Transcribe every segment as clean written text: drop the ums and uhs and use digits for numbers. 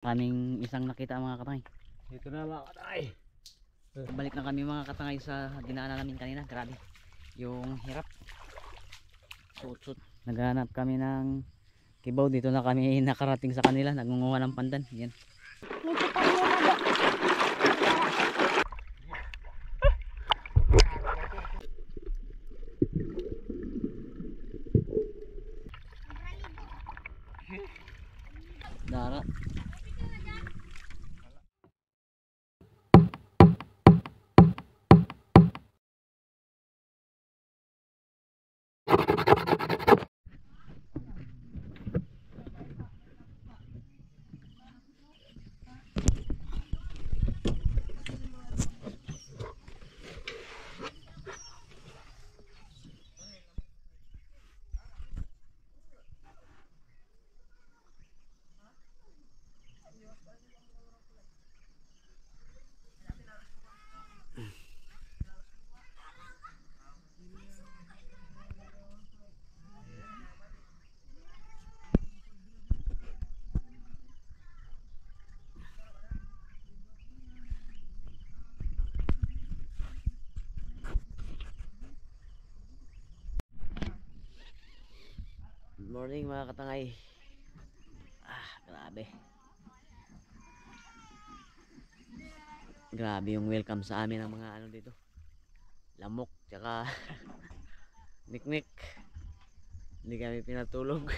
Kaming isang nakita mga katangay. Dito na mga katangay. Balik na kami mga katangay sa dinaanan namin kanina. Grabe yung hirap. Sut-sut. Naghanap kami ng kibaw. Dito na kami nakarating sa kanila. Nagunguha ng pandan. Yan. Dara. Good morning mga katangay. Grabe. Grabe yung welcome sa amin ng mga ano dito. Lamok tsaka niknik. Hindi kami pinatulog.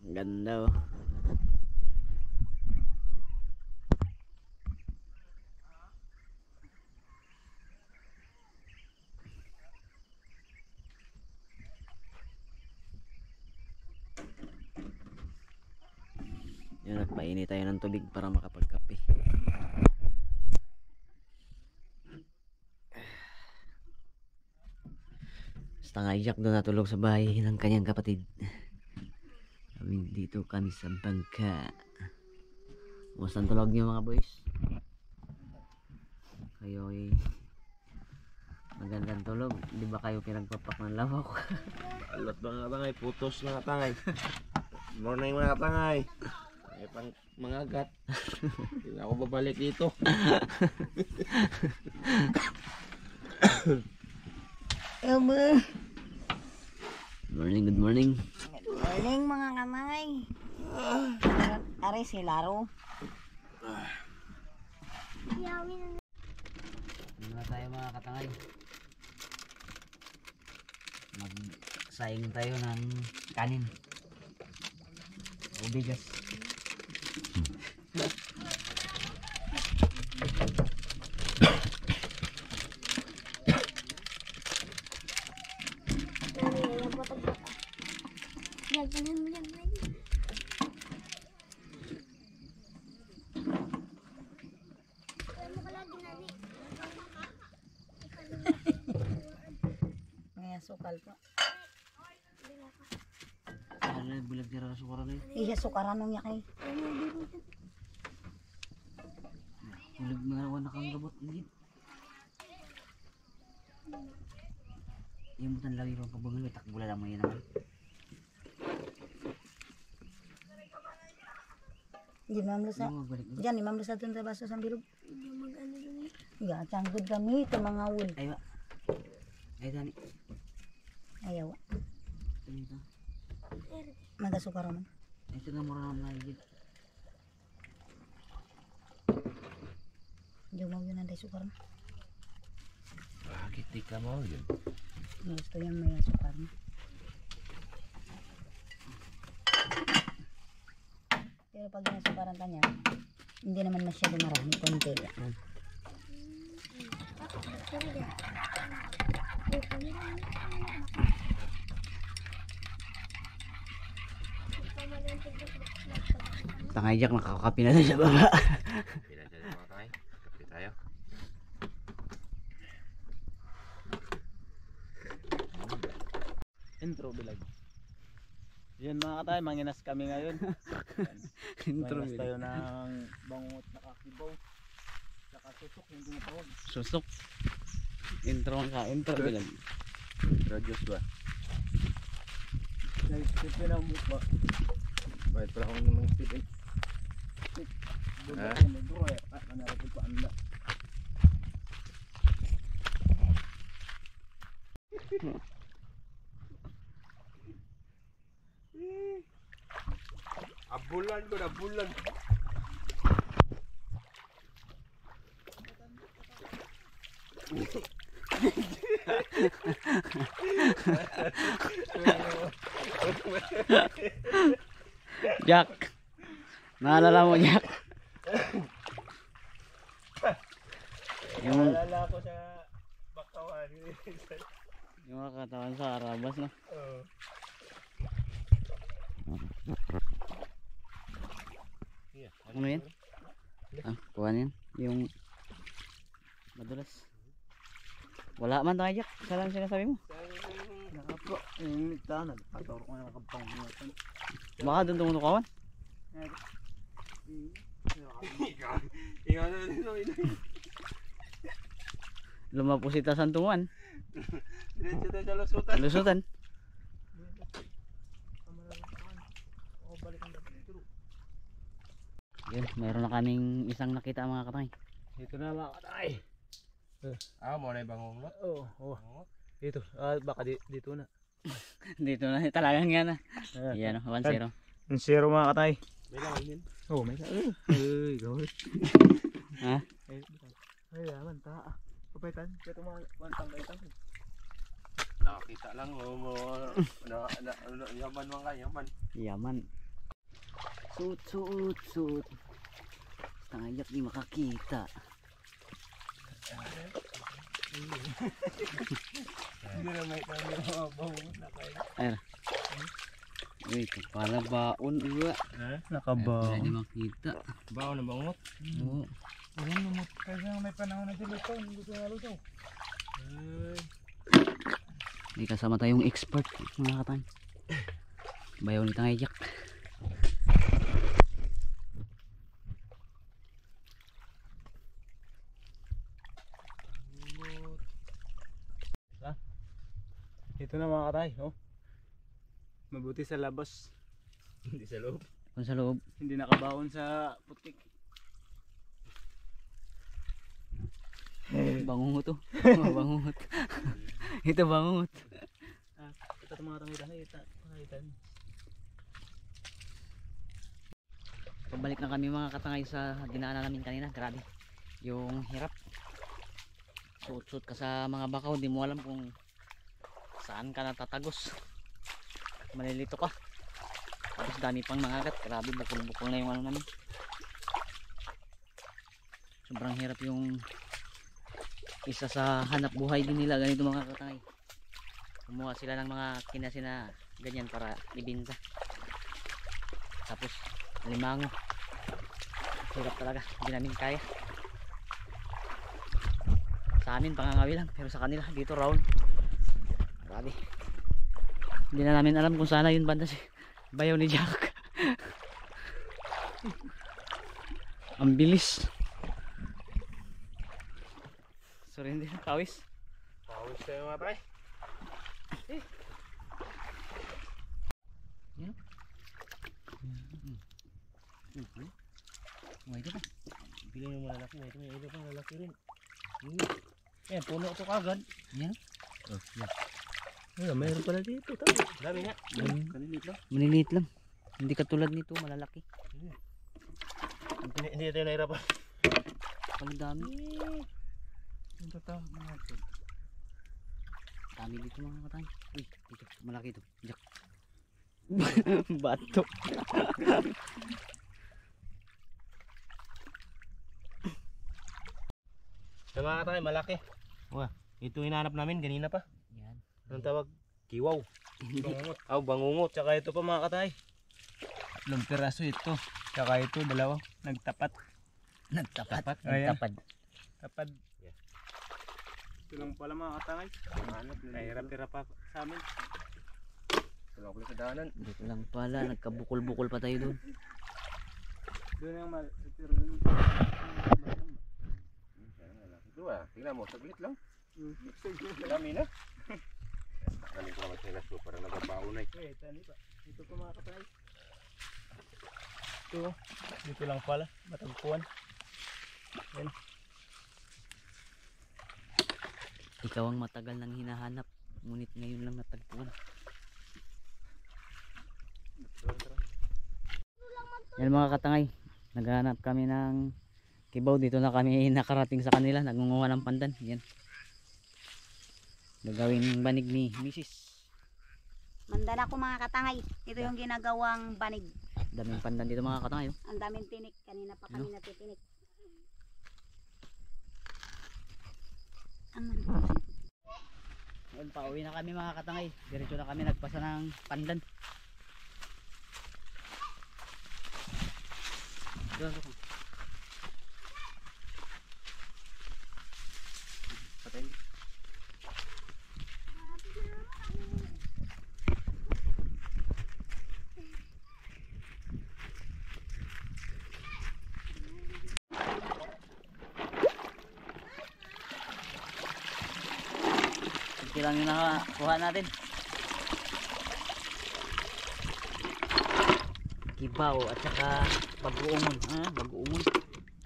Ang ganda oh. Yan, nagpainit tayo ng tubig para makapagkape. Basta nga Jack doon natulog sa bahay ng kanyang kapatid. Kami dito kami sa bangka. Kumusta ang tulog niyo mga boys? Kayo ay magandang tulog. Di ba kayo pinagpapak ng lawak? Alot mga katangay. Putos mga katangay. Morning mga katangay. Ay pang mga gat. Hindi na ako babalik dito. Good morning. Good morning mga kamay. Ari si Laro. Ano na tayo mga katangay? Magsaing tayo ng kanin o bigas. May sukal po. Ano yung bulag tira sukara na yun? Iya sukaran nung yakay. Bulag na naman nakangabot. Yung butan lagi pang kabangal. Takbula lang mo yun naman. Di mamlo sa. Diyan ni mamlo sa tun sa baso sa bilog. Iya canggod kami ito mga ul. Ay ba? Ay tani. Ayaw. Ito. Magasukar man. Ito na mura naman lagi. Diyo mo yun ang sukar na. Bakit ka mo yun? Gusto yung may sukar na. Pero pag nasukaran ka niya, hindi naman masyado marami. Konti lang. Tangay Jack, nakakapi na sa baba. Pila dyan mga katangay. Kapi tayo. Intro bilag. Yun mga katay, manginas kami ngayon. Intro Manginas tayo ng bangot na kakibaw. Saka susok, hindi na tawag. Susok. Intro ka, intro bilang. Radios ba? Naisip na ang mukha. Bakit pala akong namang speed eh? Budak Ha? ko na bro eh. Manarapin pa ang la. Abulan ko, abulan. Jack. Naalala mo, Jack? yung, Naalala ko sa Bakawan. yung mga katawan sa Arabas, no? Oo. Ano yan? Ah, kuha yan. Yung madulas. Wala man tayo, Jack. Isa lang sinasabi mo. Nakapro. Yung nagtanag. Patawar ko na nakapang ingatan. Baka doon tumutukawan. Ikaw na nito. Lumapusita sa tunguan. Diretso tayo sa lusutan. Lusutan. Yun, mayroon na kaming isang nakita mga katay. Ito na mga katay. Ah, mo na ibang ungot. Oo. Oh. Dito. Baka dito na. Dito na talagang yan. Yan, 1-0. Ang zero mga katay. May lang din. Oo, may ay, gawin. Ha? Ay, yaman, taa. Papaitan. Ito mga wantang kaitan. Nakakita lang mo. Yaman mga ka, yaman. Yaman. Suit. Tangayak di makakita. Hindi na may kami mga bangungot na kayo. Ayun. Uy, ito pala baon. Uwa. Nakabaw. Hindi makita. Baon na bangungot? Oo. Ayun, lumot. Kaya may panahon na dito ito. Hindi ko halo ito. May kasama tayong expert mga katay. Bayaw ni Tangayak. Ito na mga katay. Oh. Mabuti sa labas. Hindi sa loob. Kung sa loob. Hindi nakabaon sa putik. Bangungot to. Bangungot. Ito bangungot. Ito mga tangitan. Pabalik na kami mga katangay sa dinaanan namin kanina. Grabe. Yung hirap. Suot-suot ka sa mga bakaw. Di mo alam kung saan ka natatagos. Malilito ka. Tapos dami pang mga agat. Grabe, bukol-bukol na yung ano namin. Sobrang hirap yung isa sa hanap buhay din nila. Ganito mga katangay. Kumuha sila ng mga kinasin na ganyan para ibinta. Tapos limango. Hirap talaga. Hindi namin kaya. Sa amin pangangawi lang. Pero sa kanila dito round. Grabe. Hindi na namin alam kung sana yun banda si bayaw ni Jack. Ang bilis. Sorry, hindi na kawis. Pawis tayo mga tay. Yan. Ito pa. Pili yung malalaki. Ito may ilo pang lalaki rin. Yan, puno ito kagad. Yan. Mayroon pala dito. Dami nga. Kanilit lang. Maliliit lang. Hindi katulad nito, malalaki. Hindi tayo nahirapan. Ang dami. Ang tatawa mga ito. Dami dito mga katay. Uy, dito, malaki ito. Jack. Bato. Sa mga tay, malaki. Wah, ito hinahanap namin kanina pa. Yan. Anong tawag? Kiwaw. Bangungot. Bangungot. Tsaka ito pa mga katay. Ilang piraso ito. Tsaka ito dalawa. Nagtapat. Nagtapat. Ayan. Nagtapad. Tapad. Yeah. Ito lang pala mga katangay. Kahirap-hirap pa sa amin. Tulog lang sa daanan. Dito lang pala, nagkabukol-bukol pa tayo doon. Doon yung pero doon. Ito tingnan mo, saglit lang. Dami na. laso parang nagabaon na eh. Ito po mga katangay. Ito, dito lang pala, matagpuan. Ayan. Ikaw ang matagal nang hinahanap, ngunit ngayon lang natagpuan. Yan mga katangay, naghahanap kami ng kibaw. Dito na kami nakarating sa kanila, nagunguha ng pandan. Yan, gagawin banig ni Mrs. Mandan ako mga katangay. Ito yung ginagawang banig. Daming pandan dito mga katangay, oh. Ang daming tinik. Kanina pa kami natitinik. Ngayon pauwi na kami mga katangay, diretso na kami nagpasa ng pandan. Doon ako. Patay. Ito lang yung nakakuha natin. Kibaw at saka bagoongon. Bagoongon.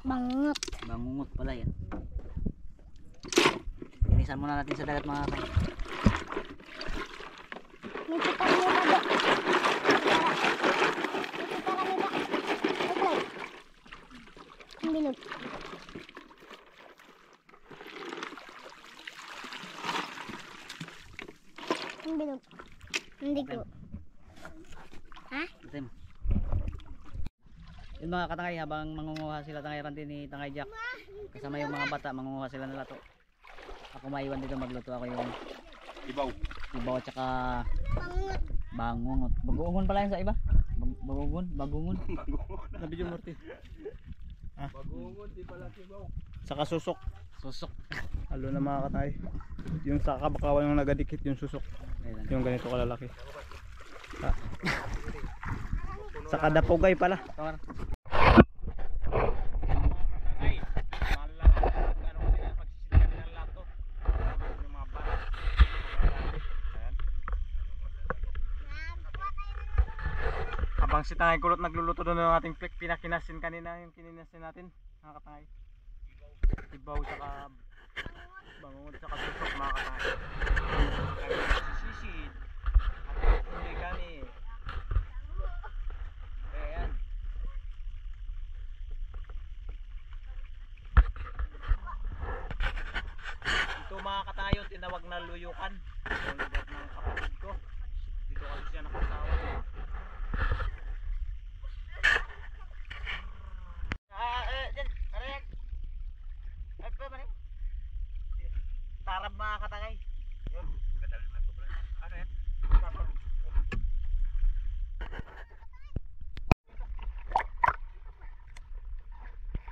Bangungot. Bangungot pala yan. Inisan muna natin sa dagat mga kapay. Nagkita kami ba? Okay. Ang bilog. Ang bilog. Hindi ko. Ha? Ito mo. Yun mga katangay, habang mangunguha sila Tangay Randy ni Tangay Jack, kasama yung mga bata, mangunguha sila ng lato. Ako maiwan dito magluto. Ako yung Ibaw. ibaw at saka Bangungot. bangungot. Bagoongon pala yun sa iba. Bagungon. Nabidyo Morty. Bagungon, di pala ibaw. Saka susok. Susok. Halo na mga katangay. Yung sa kabakawan yung nagadikit yung susok. Ayan. Yung ganito kalalaki. Sa kadapogay pala. Tawar. Habang si Tangay Kulot nagluluto doon ng ating pinakinasin kanina, yung kininasin natin, mga katangay. Ibaw saka bangungot saka susok mga katangay. Sisid. At hindi kani. Ayan. Ito mga katangay yung tinawag na luyukan. Yung lugar ng kapatid ko. Dito kasi siya nakasawa. Tarab mga katangay. Yun. Ano yan?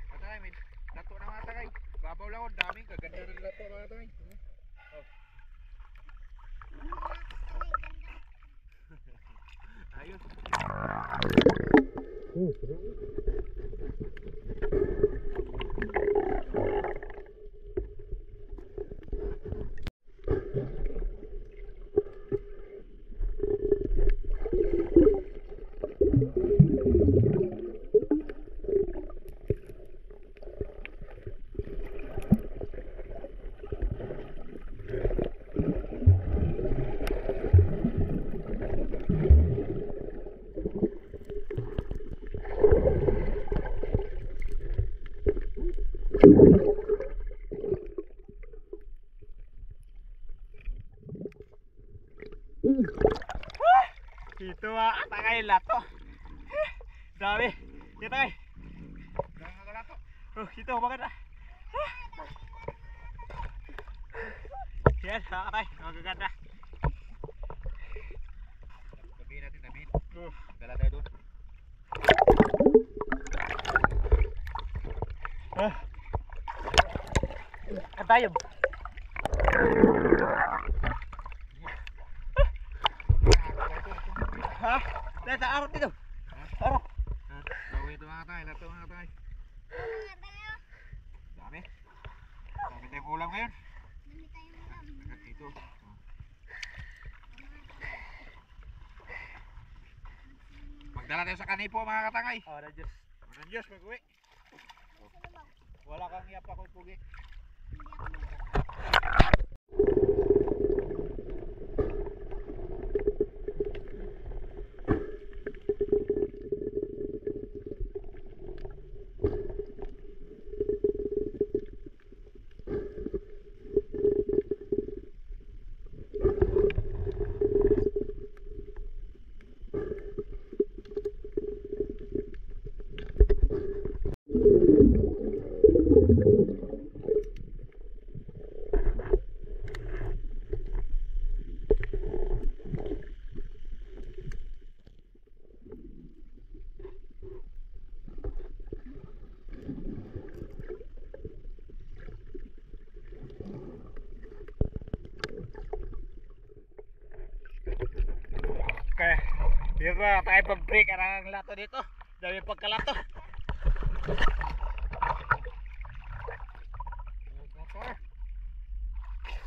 Katangay, may lato na mga tangay. Babaw lang ako, daming kaganda ng lato mga tangay. Ayun. Ito mga katangay lato. Dami. Ito tay. Ito maganda. Yan mga katay. Magaganda. Tabihin natin, tabihin. Dala tayo doon. Antayog. Ha? Dahil sa arot dito. Arot. Bawi ito mga tangay, lato mga tangay. Dami. Dami tayong ulam ngayon. Dami tayong ulam. Ito. Dala tayo sa kanipo mga katangay. Oh, na Diyos. Ang Diyos pag-uwi. Wala kang iyap ako pugi. Okay. Dito na tayo pag-break ang lato dito. Dami pagkalato.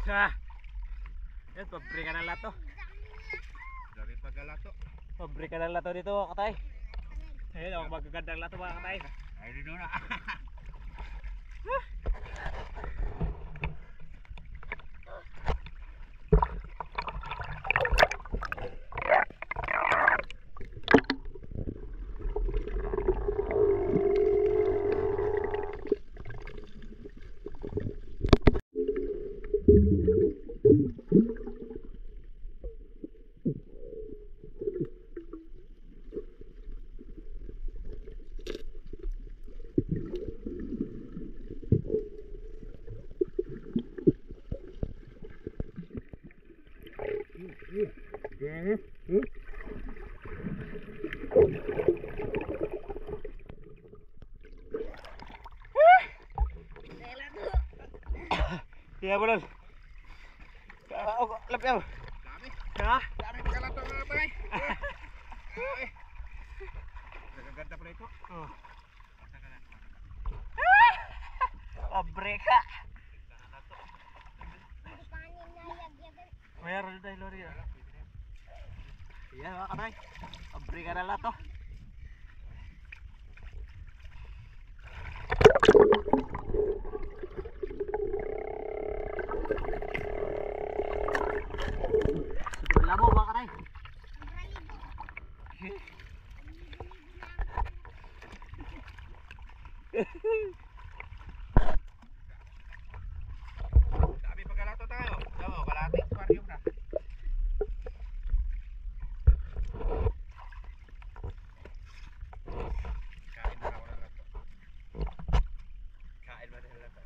Yan, pag-break ng lato. Dami pagkalato. Pag-break ng lato dito mga katay. Ayun ako magagandang lato mga katay. Ay dito na. Kaya mo nun. Lapyaw. Dami. Ha? Dami pagkalato mga katangay. Ay. Nagaganda pala ito. Oh. Pag-break ka. Mayroon tayo lori. Yan mga katay. Pag-break ka na lato. Siguro labo mga katay. Dami pagkalato tayo. Damo, kalating aquarium na. Kain na ako ng lato. Kain ba ng lato?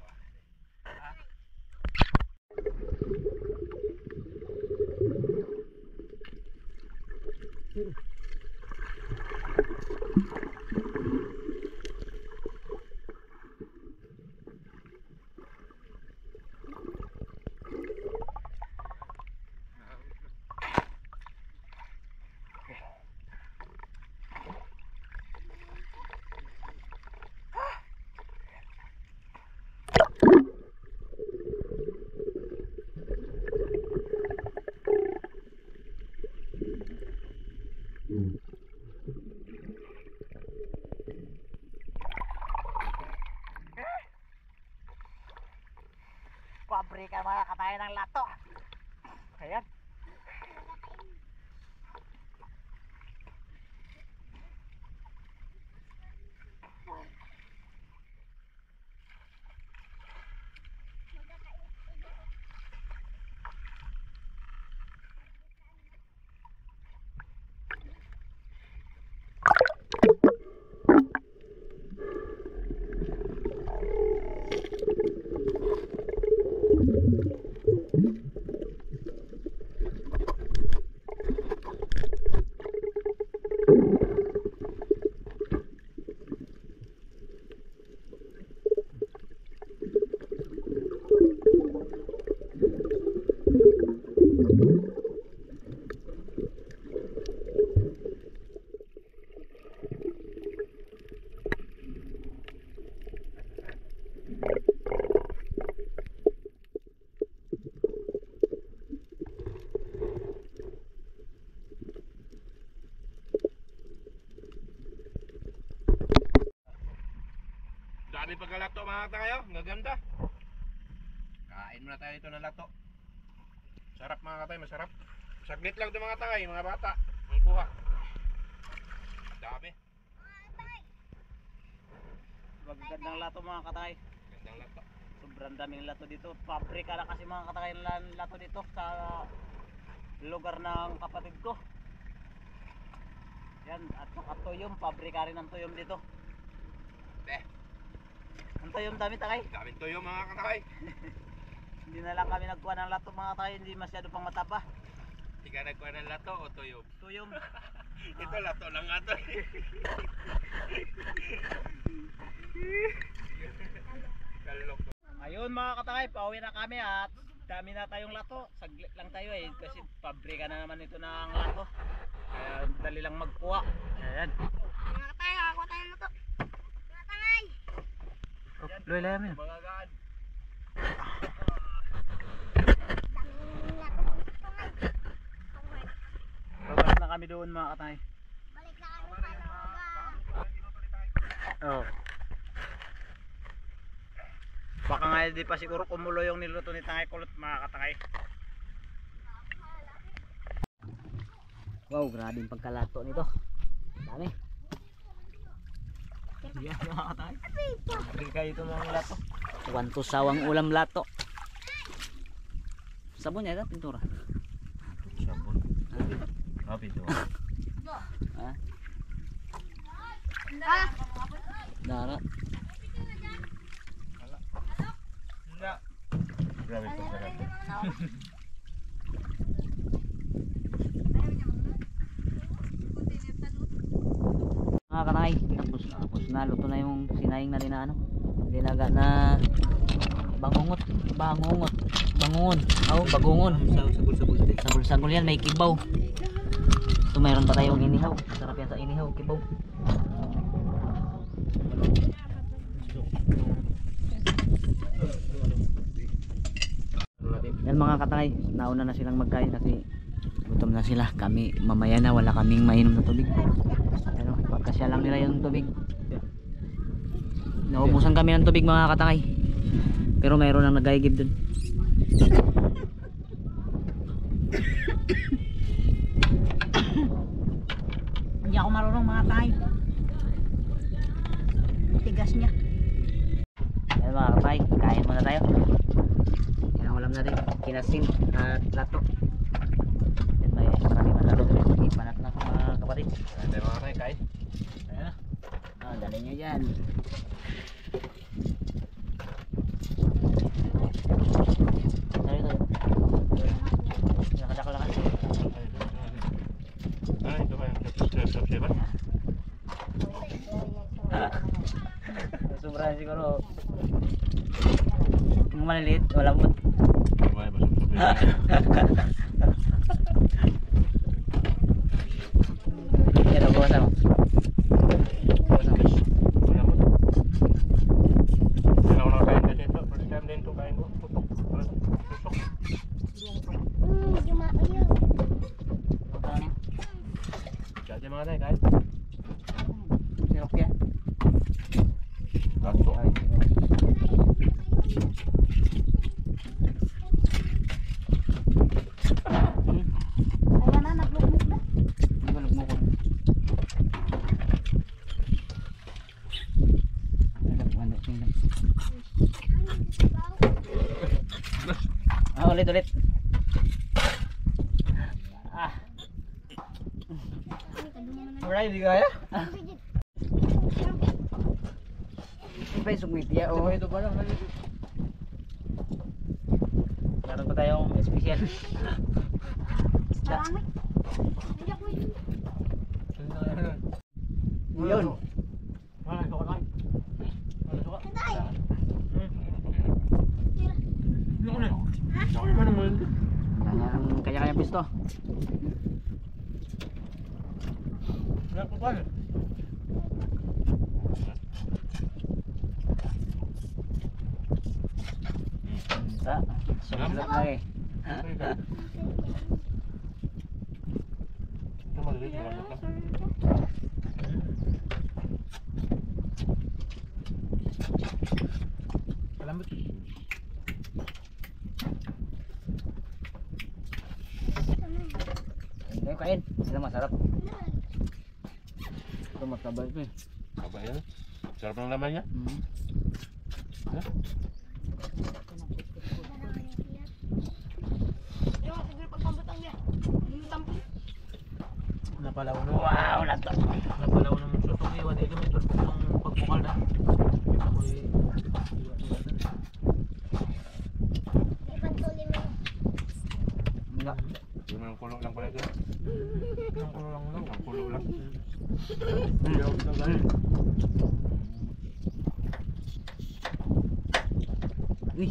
Pabrika mga katay ng lato. Ayan. nagalato mga katangay oh. Gaganda. Kain muna tayo dito ng lato. Sarap mga katay, masarap. Saglit lang ito mga katangay, mga bata. Ang kuha. Dami. Magandang lato mga katay. Gandang lato. Sobrang daming lato dito. Pabrika na kasi mga katay ng lato dito sa lugar ng kapatid ko. Yan, at saka tuyom, pabrika rin ng tuyom dito. Ang tuyom dami takay. Daming tuyo mga katangay. Hindi na lang kami nagkuha ng lato mga katay, hindi masyado pang matapa. Hindi ka nagkuha ng lato o tuyo? Tuyom. Ito lato lang ato. Kalok. Ayun mga katay, pauwi na kami at dami na tayong lato. Saglit lang tayo eh, kasi pabrika na naman ito ng lato. Kaya dali lang magkuha. Ayan. Mga tayo, ako tayo mo to. Mga tangay. Loy lang yun. Magagaan. Babalik na kami doon mga katay. Balik na kami sa Loga. Oo. Baka nga di pa siguro kumulo yung niluto ni Tangay Kulot mga katangay. Wow, grabe yung pagkalato nito. Dami. Yan mga katangay. Pabrika ito mga lato. Wanto sawang ulam lato. Sabon ya, pintura. Sabon. Happy to. Ah, darat. Grabe ito sarap. Mga kanay, tapos na luto na yung sinaying na rin na ano. Dinaga na bangungot, bangungon. Oh, bagungon. Sagol-sagol yan, may kibaw. Ito mayroon pa tayong inihaw. Sarap yan sa inihaw, kibaw. Yan mga katay, nauna na silang magkain kasi gutom na sila. Kami mamaya na, wala kaming mainom na tubig. Ano, pagkasya lang nila yung tubig. Naubusan kami ng tubig mga katay. Pero mayroon nang nagayigib dun. Hindi ako marunong mga tay. Tigas niya. Ayan mga katay, kain muna tayo. Yan ang ulam natin, kinasin at lato. Yan tayo, marami manalo. Ipanat na sa mga kapatid. Ganda mga katay, kain. Ayan na. Ah, dali nyo dyan. Tayo tayo. Nakadakal na kasi. Ah, ito ba yung subscribe? Sobrang siguro. Kung maliliit, wala mo. Diba ba subscribe? Yan ang bawasan mo. Bawasan mo. Wala ko nakakain kasi ito. First time din ito kain ko. Putok. Susok. Bawasan niya. Kaya mga katay, kain. Sirok yan. Lato. Ayan na, naglugmok na. Hindi ba lugmukod? Ah, ulit. Ah. Alright, di kaya? Siyempre, sugmit ya. Oh, ito pa lang. Meron pa tayong special. Marami. Hindi ako yun. Yun. Wala, ito ka lang. Tay! Kanya-kanya pisto. Sa, sulit lagi. Ito maliliit. Maliliit lang. Kayo kain. Sila masarap. Ito mataba ito eh. Apa yan? Sarap ng laman niya. Napalaw na. Wow, lato. Napalaw ng susong iwan. Ito may turbok ng pagbukal na. Ako'y Wala. Yung ang kulo lang pala ito. ang kulo lang lang. Ang kulo lang. Ayaw tagal. Uy.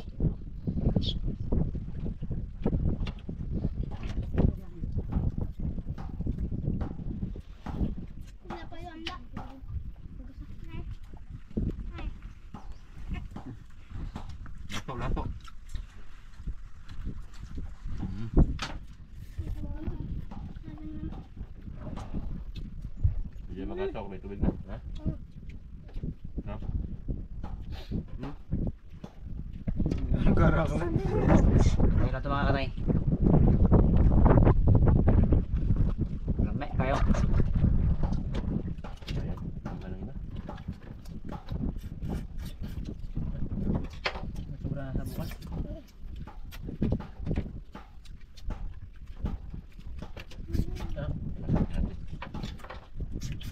Lato, lato. Hindi makasok, may tubig na. Ha? No? Garak lang. Ayun na ito mga katay. Lame kayo. Ayan, ang galing na. Sobra na sa bukas.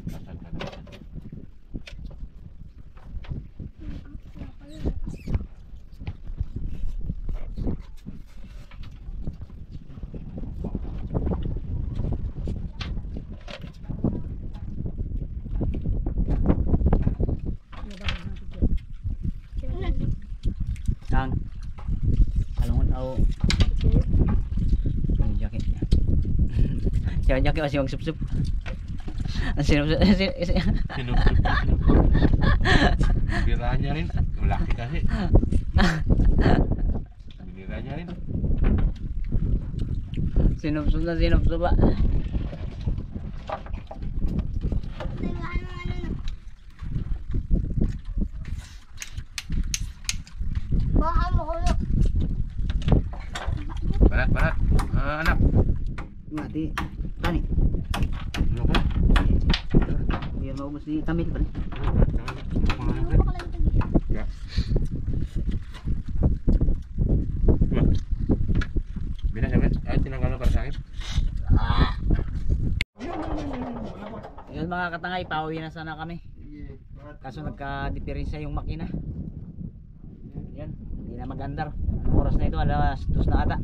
Masag natin. Ang alungon au. Yung jacket. Siya jacket masih wang sup-sup. Ang sinup-sup. Sinupsup. Biniranya rin. Malaki kasi. Biniranya rin. Sinup-sup na sinup-sup ba? Barat, barat. Anak. Mati. Tani. Ano ko? Biar maubos ni Tamil pa. Ya. Wah. Bina sabi. Ay, tinanggal para sa akin. Ayun mga katangay, pauwi na sana kami. Kaso nagka-diferensya yung makina. Yan, hindi na mag-andar. Anong oras na ito? Alas 2 na ata.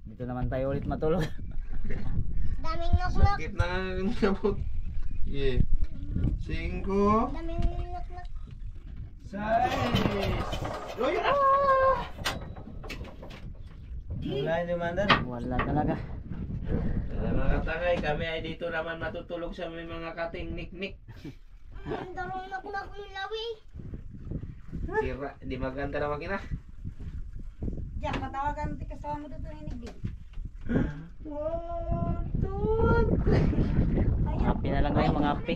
Dito naman tayo ulit matulog. Daming nok-nok. Sakit na ang nabot. Yeah. 5. Daming nok-nok. 6. Uy, Wala yung demandar. Wala talaga. mga katangay, kami ay dito naman matutulog sa may mga kating niknik. Ang darong nok-nok yung lawi. Sira, di maganda na makina. Diyan, matawagan ti kasama mo dito inig din. Happy na lang kayo mga happy.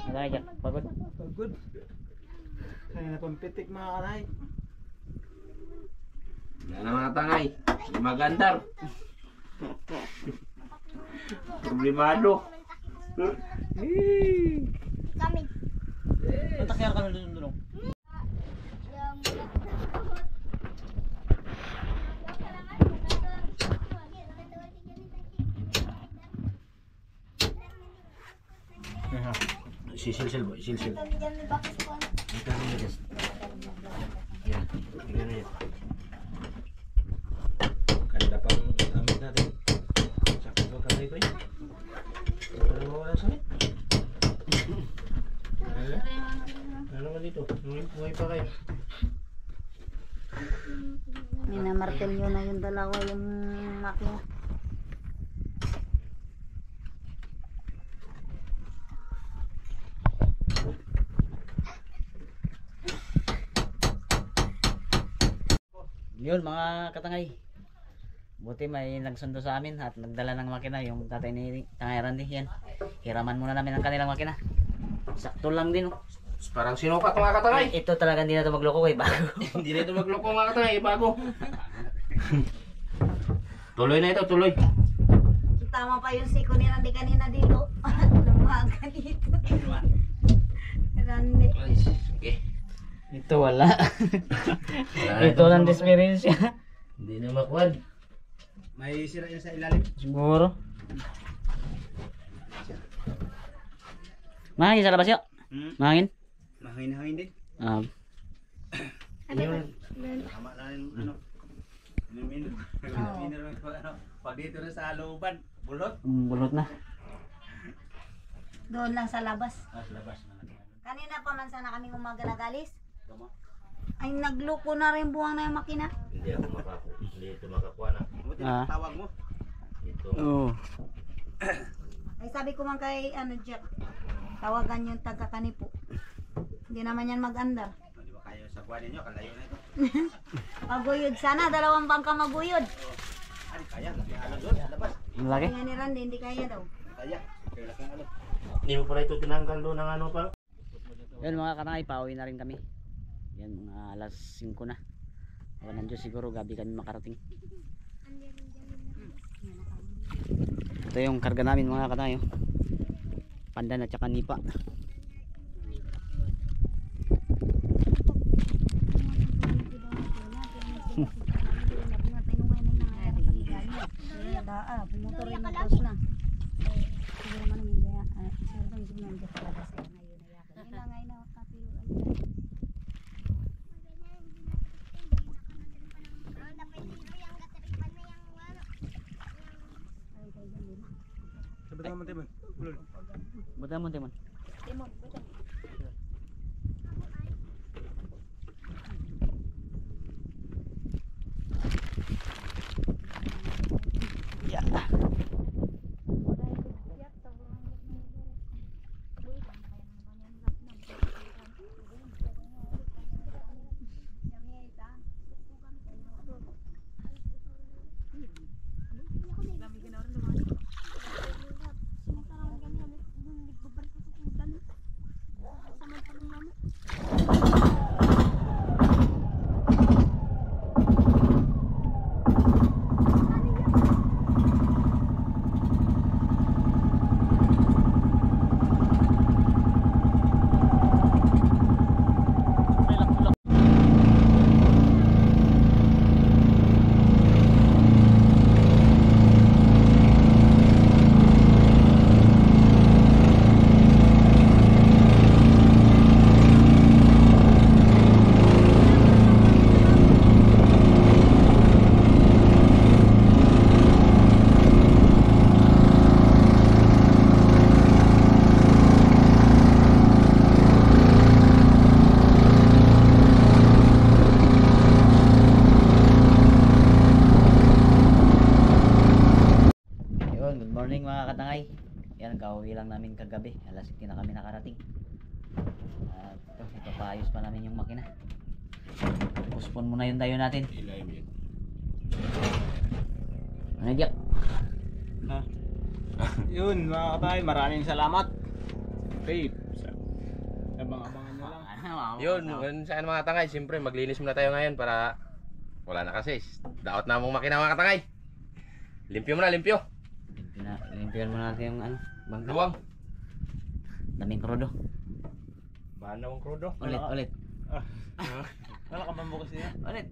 Wala kayo dyan, pagod. Pagod. Kaya na pampitik mga kanay. Yan ang mga tangay. Di magandar. Problemado. Kami. Natakyan kami doon dulong. Silsil boy, silsil. Diyan may bakit ko. Ito na yun. Yan, tingnan mo yan. Ganda pang gamit natin. Sakit ba kamay ko yun? Ito na mawala sakit. Ano ba dito? Buhay pa kayo. Minamartelyo na yung dalawa yung makina. Yun mga katangay. Buti may nagsundo sa amin at nagdala ng makina yung tatay ni Tangay Randy. Yan. Hiraman muna namin ang kanilang makina. Sakto lang din. Oh. Parang sinukat mga katangay. Ito talaga hindi na ito magloko eh. Bago. Hindi na ito magloko mga katangay, bago. Tuloy na ito, tuloy. Tama pa yung siko ni Randy kanina dito. Lumaga dito. Randy. Ay, sige. Ito wala. Ito lang experience niya. Hindi na makuwad. May sira yun sa ilalim. Siguro. Mahangin sa labas yun. Mahangin? Mahangin-hangin din. Tama na yung ano. Inumin. Pag dito na sa looban, bulot. Bulot na. Doon lang sa labas. Sa labas na lang. Kanina pa man sana kami umaga nagalis. Ay nagloko na rin buwang na yung makina. Hindi ako hindi ito makakuha na. Buti Ah. tawag mo. Ito. Oo. Ay sabi ko man kay Jack, tawagan yung taga Kanipo. Hindi naman yan mag-andar. Di ba kayo sa buwan ninyo? Kalayo na ito. Maguyod sana, 2 bangka maguyod. Ano kaya? Laki ano doon sa labas. Ang laki. Kaya ni Randy, hindi kaya daw. Kaya. Kaya laki ano. Hindi mo pala ito tinanggal doon ng ano pa. Yun mga kanay, pauwi na rin kami. Yan mga alas 5 na. Awan ng Diyos siguro gabi kami makarating. Ito yung karga namin mga kanay. Oh. Pandan at saka nipa. Pumotor rin ng post na. Siguro man namin kaya, siguro kami siguro sa labas kaya ngayon na yakin. Yun lang ngayon na kapi. Sabi mo Timon. Bulol. Buta mo, Timon. Timon, buta. Yan. Good morning mga katangay. Yan, kauwi lang namin kagabi. Alas 7 na kami nakarating. At ito, ipapaayos pa namin yung makina. Postpone muna yung tayo natin. Ano Jack? Ha? Yun mga katay, maraming salamat. Okay. Abang-abangan nyo lang. Yun, saan mga katangay? Siyempre maglinis muna tayo ngayon para wala na kasi. Daot na mong makina mga katangay. Limpyo muna, limpyo. Limpian muna natin yung ano, bangka. Luwang. Daming krudo. Banawang krudo. Ulit. Wala ka bang bukas niya? Ulit.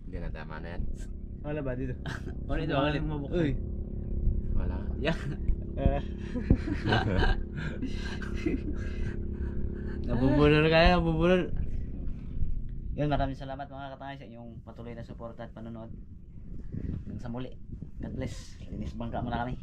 Hindi na tama na yan. Wala ba dito? Ulit. Wala Ulit. nang mabuksan. Uy. Wala. Yeah. Nabubulol kayo, nabubulol. Yun, maraming salamat mga katangay sa inyong patuloy na suporta at panonood. Hanggang sa muli. God bless. Linis bangka muna kami.